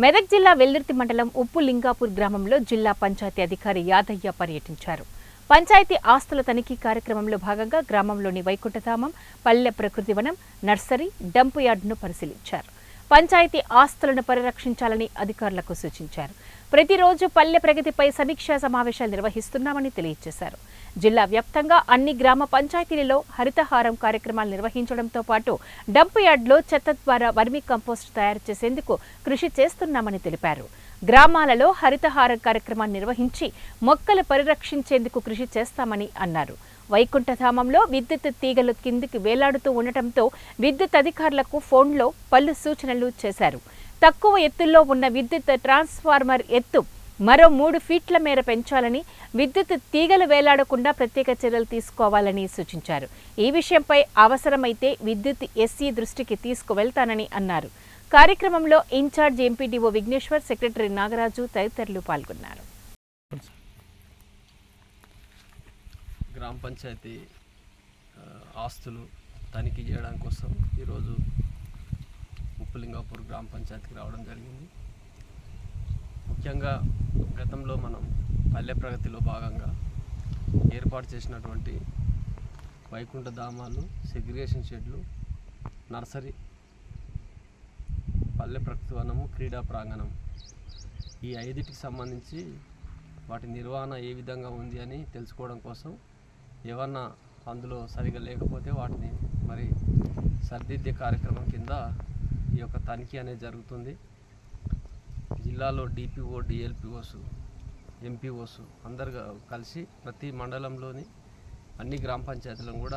మెదక్ జిల్లా వెల్దుర్తి మండలం ఉప్పు లింగాపూర్ గ్రామంలో జిల్లా పంచాయతీ అధికారి యాదయ్య పర్యటించారు. పంచాయతీ ఆస్తుల తనిఖీ కార్యక్రమంలో భాగంగా గ్రామంలోని వైకుంఠధామం, పల్లె ప్రకృతి వనం, నర్సరీ, డంపు యార్డును పరిశీలించారు. పంచాయతీ ఆస్తులను పరిరక్షించాలని అధికారులకు సూచించారు. ప్రతిరోజు పల్లె ప్రగతిపై సమీక్షా సమావేశాలు నిర్వహిస్తున్నామని తెలియజేశారు. జిల్లా వ్యాప్తంగా అన్ని గ్రామ పంచాయతీలలో హరితహారం కార్యక్రమాలు నిర్వహించడంతో పాటు డంప్ యార్డ్లో చెత్త ద్వారా వర్మీ కంపోస్ట్ తయారు చేసేందుకు కృషి చేస్తున్నామని తెలిపారు. గ్రామాలలో హరితహారం కార్యక్రమాన్ని నిర్వహించి మొక్కలు పరిరక్షించేందుకు కృషి చేస్తామని అన్నారు. వైకుంఠధామంలో విద్యుత్ తీగలు కిందికి వేలాడుతూ ఉండటంతో విద్యుత్ అధికారులకు ఫోన్లో పలు సూచనలు చేశారు. తక్కువ ఎత్తుల్లో ఉన్న విద్యుత్ ట్రాన్స్ఫార్మర్ ఎత్తు మరో 3 ఫీట్ల మేర పెంచాలని, విద్యుత్ తీగలు వేలాడకుండా ప్రత్యేక చర్యలు తీసుకోవాలని సూచించారు. ఈ విషయంపై అవసరమైతే విద్యుత్ ఎస్సీ దృష్టికి తీసుకువెళ్తానని అన్నారు. కార్యక్రమంలో incharge MPDO Vigneshwar, secretary Nagaraju తదితరులు పాల్గొన్నారు. గ్రామ పంచాయతీ ఆస్తులు తనిఖీ చేయడం కోసం ఈరోజు ఉప్పు లింగాపూర్ గ్రామ పంచాయతీకి రావడం జరిగింది. ముఖ్యంగా గతంలో మనం పల్లె ప్రగతిలో భాగంగా ఏర్పాటు చేసినటువంటి వైకుంఠ ధామాలు, సెగ్రిగేషన్ షెడ్లు, నర్సరీ, పల్లె ప్రకృతి వనము, క్రీడా ప్రాంగణం, ఈ 5టికి సంబంధించి వాటి నిర్వహణ ఏ విధంగా ఉంది అని తెలుసుకోవడం కోసం ఏమన్నా అందులో సరిగా లేకపోతే వాటిని మరి సరిదిద్దే కార్యక్రమం కింద ఈ యొక్క తనిఖీ అనేది జరుగుతుంది. జిల్లాలో డిపిఓ, డిఎల్పిఓస్, ఎంపీఓస్ అందరు కలిసి ప్రతి మండలంలోని అన్ని గ్రామ పంచాయతీలను కూడా